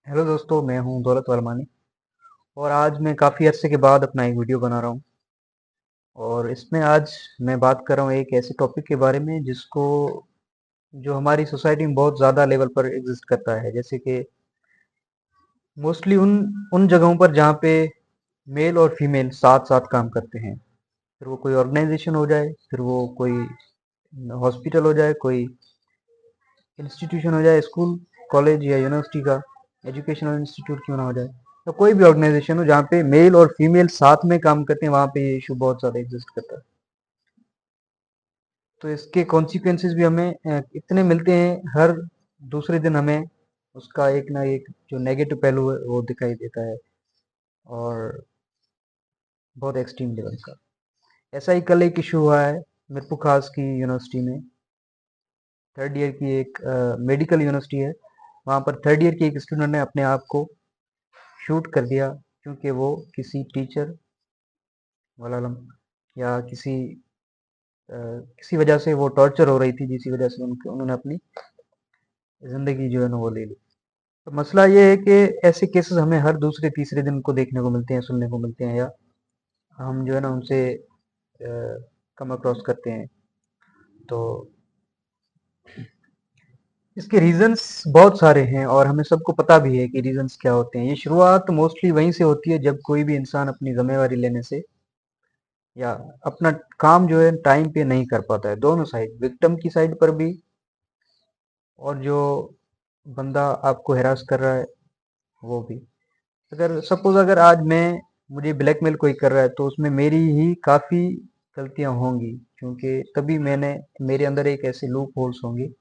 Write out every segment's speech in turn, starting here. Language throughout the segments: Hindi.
हेलो दोस्तों, मैं हूं दौलत वर्मानी। और आज मैं काफ़ी अरसे के बाद अपना एक वीडियो बना रहा हूं। और इसमें आज मैं बात कर रहा हूं एक ऐसे टॉपिक के बारे में जिसको जो हमारी सोसाइटी में बहुत ज़्यादा लेवल पर एग्जिस्ट करता है। जैसे कि मोस्टली उन उन जगहों पर जहाँ पे मेल और फीमेल साथ साथ काम करते हैं। फिर वो कोई ऑर्गेनाइजेशन हो जाए, फिर वो कोई हॉस्पिटल हो जाए, कोई इंस्टीट्यूशन हो जाए, स्कूल कॉलेज या यूनिवर्सिटी का एजुकेशनल इंस्टीट्यूट क्यों ना हो जाए, तो कोई भी ऑर्गेनाइजेशन हो जहाँ पे मेल और फीमेल साथ में काम करते हैं, वहाँ पे ये इशू बहुत ज़्यादा एग्जिस्ट करता है। तो इसके कॉन्सिक्वेंसेस भी हमें इतने मिलते हैं, हर दूसरे दिन हमें उसका एक ना एक जो नेगेटिव पहलू है वो दिखाई देता है। और बहुत एक्सट्रीम लेवल का ऐसा ही कल एक इशू हुआ है मिरपुर खास की यूनिवर्सिटी में। थर्ड ईयर की एक मेडिकल यूनिवर्सिटी है, वहाँ पर थर्ड ईयर की एक स्टूडेंट ने अपने आप को शूट कर दिया, क्योंकि वो किसी टीचर वाला या किसी वजह से वो टॉर्चर हो रही थी, जिसकी वजह से उन्होंने अपनी जिंदगी जो है ना वो ले ली। तो मसला ये है कि ऐसे केसेस हमें हर दूसरे तीसरे दिन को देखने को मिलते हैं, सुनने को मिलते हैं, या हम जो है ना उनसे कम अक्रॉस करते हैं। तो इसके रीजंस बहुत सारे हैं और हमें सबको पता भी है कि रीजंस क्या होते हैं। ये शुरुआत मोस्टली वहीं से होती है जब कोई भी इंसान अपनी जिम्मेवारी लेने से या अपना काम जो है टाइम पे नहीं कर पाता है। दोनों साइड, विक्टिम की साइड पर भी और जो बंदा आपको हैरास कर रहा है वो भी। अगर सपोज अगर आज मुझे ब्लैकमेल कोई कर रहा है तो उसमें मेरी ही काफ़ी गलतियां होंगी, क्योंकि तभी मेरे अंदर एक ऐसे लूप होल्स होंगे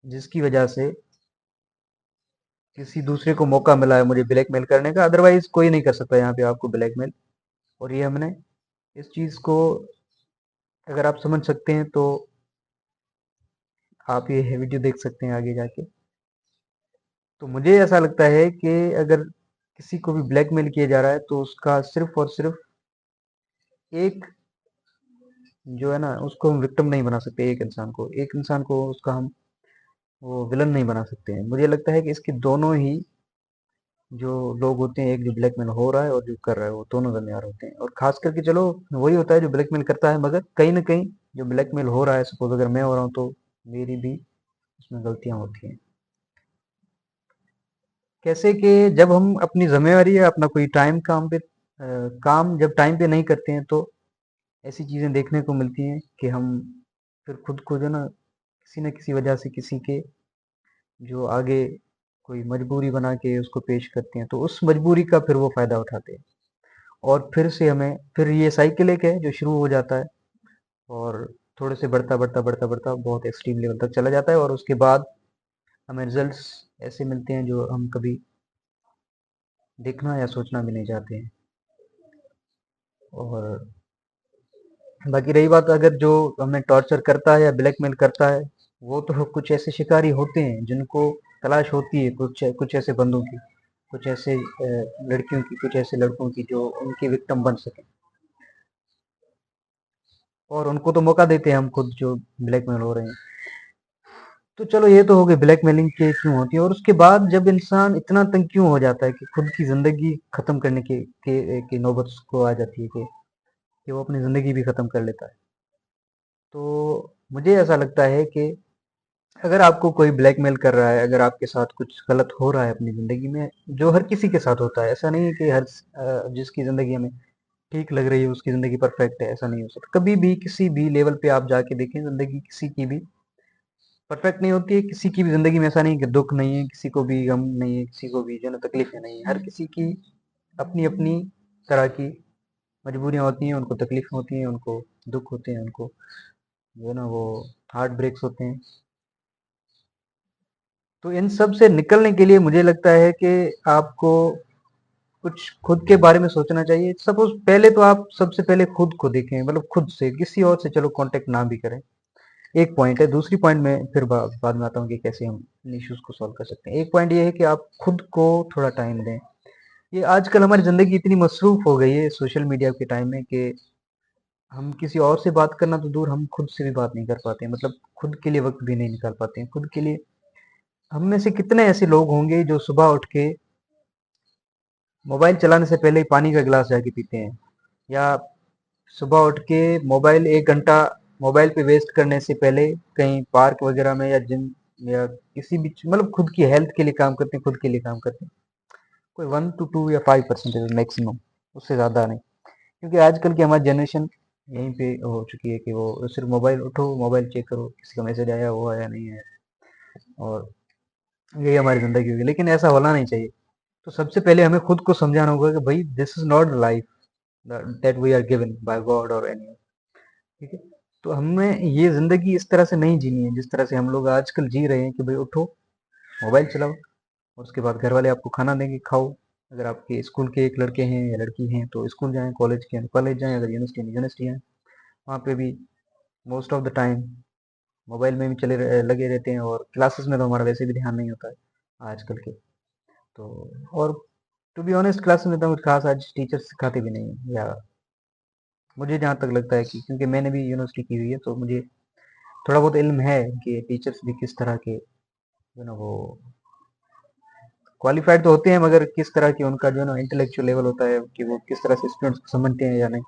जिसकी वजह से किसी दूसरे को मौका मिला है मुझे ब्लैकमेल करने का। अदरवाइज कोई नहीं कर सकता यहाँ पे आपको ब्लैकमेल। और ये हमने इस चीज़ को अगर आप समझ सकते हैं तो आप ये वीडियो देख सकते हैं आगे जाके। तो मुझे ऐसा लगता है कि अगर किसी को भी ब्लैकमेल किया जा रहा है तो उसका सिर्फ और सिर्फ एक जो है ना उसको हम विक्टिम नहीं बना सकते। एक इंसान को उसका हम वो विलन नहीं बना सकते हैं। मुझे लगता है कि इसके दोनों ही जो लोग होते हैं, एक जो ब्लैकमेल हो रहा है और जो कर रहा है, वो दोनों जिम्मेदार होते हैं। और खास करके चलो वही होता है जो ब्लैकमेल करता है, मगर कहीं ना कहीं जो ब्लैकमेल हो रहा है, सपोज अगर मैं हो रहा हूँ तो मेरी भी उसमें गलतियां होती हैं। कैसे कि जब हम अपनी जिम्मेवारी या अपना कोई काम जब टाइम पे नहीं करते हैं तो ऐसी चीजें देखने को मिलती हैं कि हम फिर खुद को जो ना किसी न किसी वजह से किसी के जो आगे कोई मजबूरी बना के उसको पेश करते हैं, तो उस मजबूरी का फिर वो फायदा उठाते हैं। और फिर ये साइकिल एक है जो शुरू हो जाता है और थोड़े से बढ़ता बढ़ता बढ़ता बढ़ता बहुत एक्सट्रीम लेवल तक चला जाता है। और उसके बाद हमें रिजल्ट्स ऐसे मिलते हैं जो हम कभी देखना या सोचना भी नहीं चाहते हैं। और बाकी रही बात, अगर जो हमें टॉर्चर करता है या ब्लैकमेल करता है, वो तो कुछ ऐसे शिकारी होते हैं जिनको तलाश होती है कुछ कुछ ऐसे बंदों की, कुछ ऐसे लड़कियों की, कुछ ऐसे लड़कों की जो उनकी विक्टिम बन सके। और उनको तो मौका देते हैं हम खुद जो ब्लैकमेल हो रहे हैं। तो चलो ये तो हो गई ब्लैकमेलिंग के क्यों होती है। और उसके बाद जब इंसान इतना तंग क्यों हो जाता है कि खुद की जिंदगी खत्म करने की नौबत को आ जाती है कि वो अपनी जिंदगी भी खत्म कर लेता है। तो मुझे ऐसा लगता है कि अगर आपको कोई ब्लैकमेल कर रहा है, अगर आपके साथ कुछ गलत हो रहा है अपनी ज़िंदगी में, जो हर किसी के साथ होता है, ऐसा नहीं है कि जिसकी ज़िंदगी हमें ठीक लग रही है उसकी ज़िंदगी परफेक्ट है, ऐसा नहीं हो सकता। कभी भी किसी भी लेवल पे आप जाके देखें, ज़िंदगी किसी की भी परफेक्ट नहीं होती है। किसी की भी ज़िंदगी में ऐसा नहीं कि दुख नहीं है, किसी को भी गम नहीं है, किसी को भी जो है ना तकलीफें नहीं है। हर किसी की अपनी अपनी तरह की मजबूरियाँ होती हैं, उनको तकलीफें होती हैं, उनको दुख होते हैं, उनको जो है ना वो हार्ट ब्रेक्स होते हैं। तो इन सब से निकलने के लिए मुझे लगता है कि आपको कुछ खुद के बारे में सोचना चाहिए। सपोज पहले तो आप सबसे पहले खुद को देखें, मतलब खुद से, किसी और से चलो कांटेक्ट ना भी करें। एक पॉइंट है। दूसरी पॉइंट में फिर बाद में आता हूँ कि कैसे हम इन इश्यूज को सॉल्व कर सकते हैं। एक पॉइंट ये है कि आप खुद को थोड़ा टाइम दें। ये आजकल हमारी जिंदगी इतनी मसरूफ हो गई है सोशल मीडिया के टाइम में कि हम किसी और से बात करना तो दूर, हम खुद से भी बात नहीं कर पाते हैं। मतलब खुद के लिए वक्त भी नहीं निकाल पाते हैं, खुद के लिए हम में से कितने ऐसे लोग होंगे जो सुबह उठ के मोबाइल चलाने से पहले ही पानी का गिलास जाके पीते हैं, या सुबह उठ के मोबाइल 1 घंटा मोबाइल पे वेस्ट करने से पहले कहीं पार्क वगैरह में या जिम या किसी भी मतलब खुद की हेल्थ के लिए काम करते हैं, खुद के लिए काम करते हैं। कोई 1 to 2 या 5% मैक्सिमम, उससे ज़्यादा नहीं। क्योंकि आजकल की हमारी जनरेशन यहीं पे हो चुकी है कि वो सिर्फ मोबाइल उठो, मोबाइल चेक करो, किसी का मैसेज आया, वो आया नहीं है, और यही हमारी ज़िंदगी होगी। लेकिन ऐसा होना नहीं चाहिए। तो सबसे पहले हमें खुद को समझाना होगा कि भाई this is not life that we are given by God और एनी, ठीक है? तो हमें ये ज़िंदगी इस तरह से नहीं जीनी है जिस तरह से हम लोग आजकल जी रहे हैं कि भाई उठो, मोबाइल चलाओ, और उसके बाद घर वाले आपको खाना देंगे, खाओ। अगर आपके स्कूल के एक लड़के हैं या लड़की हैं तो स्कूल जाएँ, कॉलेज के हैं कॉलेज जाएँ, अगर यूनिवर्सिटी है यूनिवर्सिटी जाएँ। वहाँ पे भी most of the time mobile में भी लगे रहते हैं, और क्लासेस में तो हमारा वैसे भी ध्यान नहीं होता है आजकल के। तो और टू बी ऑनेस्ट क्लास में तो कुछ खास आज टीचर सिखाते भी नहीं है, या मुझे जहाँ तक लगता है कि क्योंकि मैंने भी यूनिवर्सिटी की हुई है तो मुझे थोड़ा बहुत इल्म है कि टीचर्स भी किस तरह के वो क्वालिफाइड तो होते हैं, मगर किस तरह की उनका जो है ना इंटेलेक्चुअल लेवल होता है कि वो किस तरह से स्टूडेंट्स को समझते हैं या नहीं।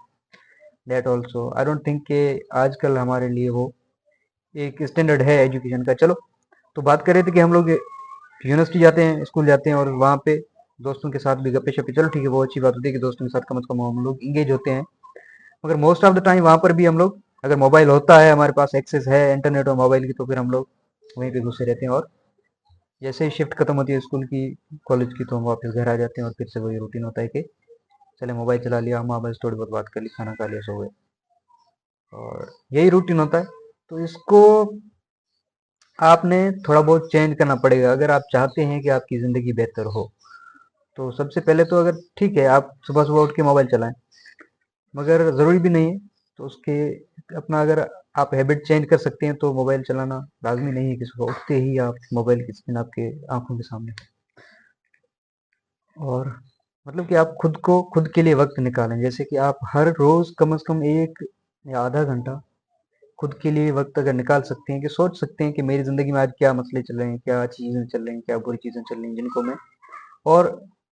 That also I don't think कि आजकल हमारे लिए वो एक स्टैंडर्ड है एजुकेशन का। चलो, तो बात कर रहे थे कि हम लोग यूनिवर्सिटी जाते हैं, स्कूल जाते हैं, और वहाँ पे दोस्तों के साथ भी गप्पे शप्पे, चलो ठीक है, वो अच्छी बात होती है कि दोस्तों के साथ कम से कम हम लोग इंगेज होते हैं। मगर मोस्ट ऑफ द टाइम वहाँ पर भी हम लोग, अगर मोबाइल होता है, हमारे पास एक्सेस है इंटरनेट और मोबाइल की, तो फिर हम लोग वहीं पे घुसे रहते हैं, और जैसे ही शिफ्ट खत्म होती है स्कूल की, कॉलेज की, तो हम वापस घर आ जाते हैं, और फिर से वही रूटीन होता है कि चले मोबाइल चला लिया, माँ बस थोड़ी बहुत बात कर ली, खाना खा लिया, सो गए, और यही रूटीन होता है। तो इसको आपने थोड़ा बहुत चेंज करना पड़ेगा अगर आप चाहते हैं कि आपकी ज़िंदगी बेहतर हो। तो सबसे पहले तो अगर ठीक है आप सुबह सुबह उठ के मोबाइल चलाएं, मगर ज़रूरी भी नहीं है, तो उसके अपना अगर आप हैबिट चेंज कर सकते हैं तो मोबाइल चलाना लाजमी नहीं है कि सुबह उठते ही आप मोबाइल की स्क्रीन आपके आंखों के सामने। और मतलब कि आप खुद को खुद के लिए वक्त निकालें, जैसे कि आप हर रोज़ कम से कम 1 या आधा घंटा खुद के लिए वक्त अगर निकाल सकते हैं, कि सोच सकते हैं कि मेरी ज़िंदगी में आज क्या मसले चल रहे हैं, क्या अच्छी चीज़ें चल रही हैं, क्या बुरी चीज़ें चल रही हैं, जिनको मैं और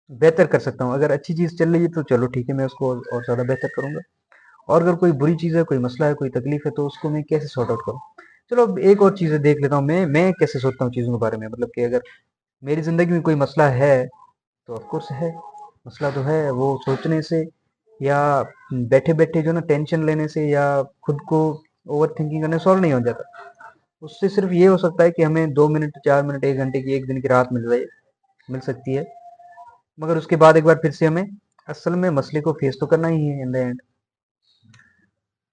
बेहतर कर सकता हूँ। अगर अच्छी चीज़ चल रही है तो चलो ठीक है, मैं उसको और ज़्यादा बेहतर करूँगा, और अगर कोई बुरी चीज़ है, कोई मसला है, कोई तकलीफ है, तो उसको मैं कैसे सॉर्ट आउट करूँ। चलो अब एक और चीज़ें देख लेता हूँ, मैं कैसे सोचता हूँ चीज़ों के बारे में, मतलब कि अगर मेरी ज़िंदगी में कोई मसला है तो ऑफ कोर्स है, मसला तो है, वो सोचने से या बैठे बैठे जो ना टेंशन लेने से या खुद को ओवर थिंकिंग करने सॉल्व नहीं हो जाता। उससे सिर्फ ये हो सकता है कि हमें 2 मिनट 4 मिनट 1 घंटे की एक दिन की राहत मिल सकती है, मगर उसके बाद एक बार फिर से हमें असल में मसले को फेस तो करना ही है इन द एंड।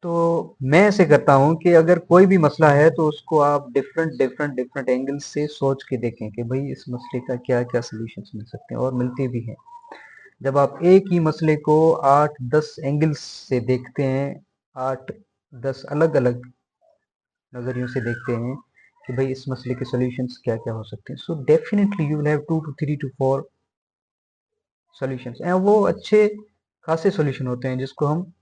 तो मैं ऐसे करता हूँ कि अगर कोई भी मसला है तो उसको आप डिफरेंट डिफरेंट डिफरेंट एंगल से सोच के देखें कि भाई इस मसले का क्या क्या सोल्यूशन मिल सकते हैं, और मिलते भी हैं। जब आप एक ही मसले को 8-10 एंगल्स से देखते हैं, 8-10 अलग अलग नज़रियों से देखते हैं कि भाई इस मसले के सॉल्यूशंस क्या क्या हो सकते हैं, so definitely you will have 2 to 3 to 4 solutions, and वो अच्छे खासे सॉल्यूशन होते हैं जिसको हम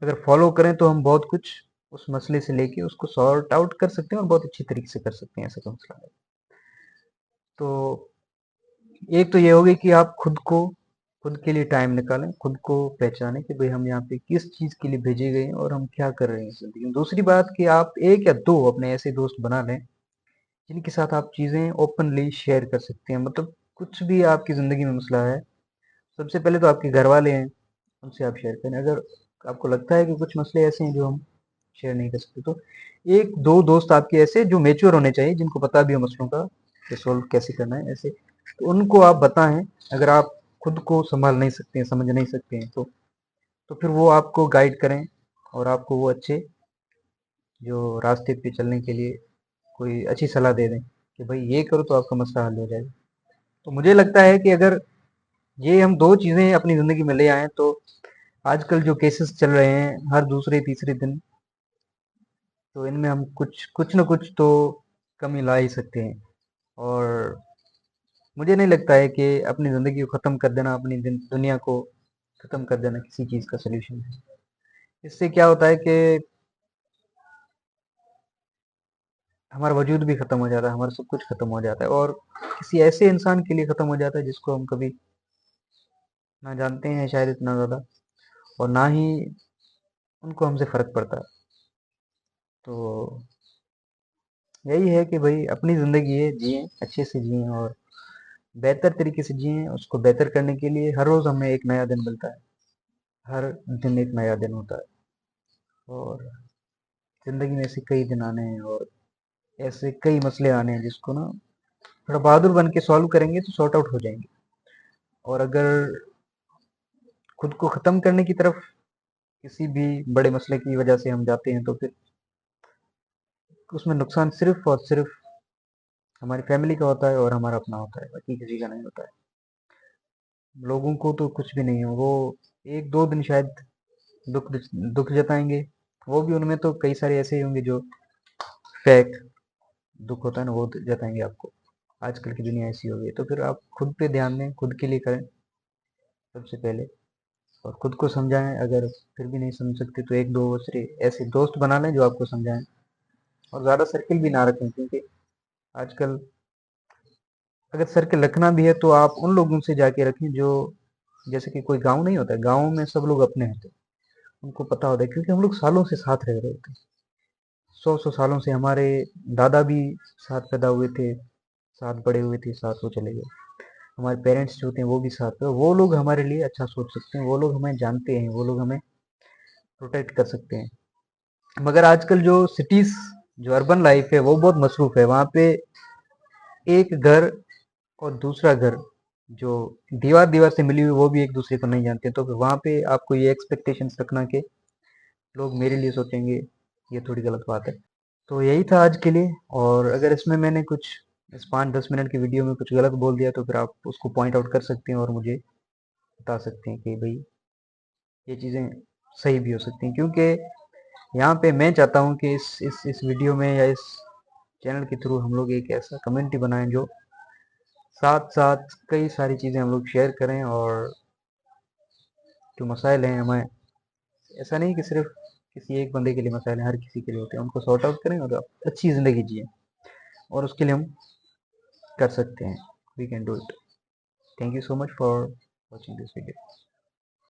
अगर फॉलो करें तो हम बहुत कुछ उस मसले से लेके उसको सॉर्ट आउट कर सकते हैं, और बहुत अच्छी तरीके से कर सकते हैं, ऐसा का मसला है। तो एक तो ये होगी कि आप खुद के लिए टाइम निकालें, खुद को पहचानें कि भाई हम यहाँ पे किस चीज़ के लिए भेजे गए हैं और हम क्या कर रहे हैं ज़िंदगी में। दूसरी बात कि आप 1 या 2 अपने ऐसे दोस्त बना लें जिनके साथ आप चीज़ें ओपनली शेयर कर सकते हैं, मतलब कुछ भी आपकी ज़िंदगी में मसला है, सबसे पहले तो आपके घर वाले हैं, उनसे आप शेयर करें। अगर आपको लगता है कि कुछ मसले ऐसे हैं जो हम शेयर नहीं कर सकते, तो 1-2 दोस्त आपके ऐसे जो मैच्योर होने चाहिए, जिनको पता भी हो मसलों का कि सोल्व कैसे करना है ऐसे, तो उनको आप बताएं। अगर आप खुद को संभाल नहीं सकते हैं, समझ नहीं सकते हैं, तो फिर वो आपको गाइड करें, और आपको वो अच्छे जो रास्ते पे चलने के लिए कोई अच्छी सलाह दे दें कि भाई ये करो तो आपका मसला हल हो जाएगा। तो मुझे लगता है कि अगर ये हम 2 चीज़ें अपनी ज़िंदगी में ले आएँ, तो आजकल जो केसेस चल रहे हैं हर दूसरे तीसरे दिन, तो इनमें हम कुछ न कुछ तो कमी ला ही सकते हैं। और मुझे नहीं लगता है कि अपनी ज़िंदगी को ख़त्म कर देना, अपनी दुनिया को ख़त्म कर देना किसी चीज़ का सलूशन है। इससे क्या होता है कि हमारा वजूद भी खत्म हो जाता है, हमारा सब कुछ खत्म हो जाता है, और किसी ऐसे इंसान के लिए खत्म हो जाता है जिसको हम कभी ना जानते हैं शायद इतना ज़्यादा, और ना ही उनको हमसे फ़र्क पड़ता है। तो यही है कि भाई अपनी ज़िंदगी है, जिएँ, अच्छे से जिएँ और बेहतर तरीके से जिएँ। उसको बेहतर करने के लिए हर रोज़ हमें एक नया दिन मिलता है, हर दिन एक नया दिन होता है, और ज़िंदगी में ऐसे कई दिन आने हैं और ऐसे कई मसले आने हैं जिसको ना थोड़ा बहादुर बन के सॉल्व करेंगे तो सॉर्ट आउट हो जाएंगे। और अगर खुद को ख़त्म करने की तरफ किसी भी बड़े मसले की वजह से हम जाते हैं तो फिर उसमें नुकसान सिर्फ और सिर्फ हमारी फैमिली का होता है और हमारा अपना होता है, बाकी किसी का नहीं होता है। लोगों को तो कुछ भी नहीं है, वो एक दो दिन शायद दुख दुख जताएंगे, वो भी उनमें तो कई सारे ऐसे ही होंगे जो फेक दुख होता है ना, वो जताएंगे आपको। आजकल की दुनिया ऐसी हो गई है, तो फिर आप खुद पे ध्यान दें, खुद के लिए करें सबसे पहले, और खुद को समझाएं। अगर फिर भी नहीं समझ सकते तो एक दो ऐसे दोस्त बना लें जो आपको समझाएं, और ज़्यादा सर्किल भी ना रखें, क्योंकि आजकल अगर सर्किल रखना भी है तो आप उन लोगों से जाके रखें जो, जैसे कि कोई गांव नहीं होता है, गांव में सब लोग अपने होते हैं, उनको पता होता है, क्योंकि हम लोग सालों से साथ रह रहे होते हैं, सौ सौ सालों से। हमारे दादा भी साथ पैदा हुए थे, साथ बड़े हुए थे, साथ वो चले गए। हमारे पेरेंट्स जो होते हैं वो भी साथ में, वो लोग हमारे लिए अच्छा सोच सकते हैं, वो लोग हमें जानते हैं, वो लोग हमें प्रोटेक्ट कर सकते हैं। मगर आजकल जो सिटीज, जो अर्बन लाइफ है वो बहुत मसरूफ है, वहाँ पे एक घर और दूसरा घर जो दीवार दीवार से मिली हुई वो भी एक दूसरे को नहीं जानते, तो फिर वहाँ पे आपको ये एक्सपेक्टेशंस रखना कि लोग मेरे लिए सोचेंगे, ये थोड़ी गलत बात है। तो यही था आज के लिए, और अगर इसमें मैंने कुछ इस 5-10 मिनट की वीडियो में कुछ गलत बोल दिया तो फिर आप उसको पॉइंट आउट कर सकते हैं और मुझे बता सकते हैं कि भाई ये चीज़ें सही भी हो सकती हैं, क्योंकि यहाँ पे मैं चाहता हूँ कि इस वीडियो में या इस चैनल के थ्रू हम लोग एक ऐसा कम्युनिटी बनाएं जो साथ साथ कई सारी चीज़ें हम लोग शेयर करें, और जो मसाइल हैं हमें, ऐसा नहीं कि सिर्फ किसी एक बंदे के लिए मसाइल हैं, हर किसी के लिए होते हैं, उनको सॉर्ट आउट करें और अच्छी ज़िंदगी जिए, और उसके लिए हम कर सकते हैं, we can do it. Thank you so much for watching this video.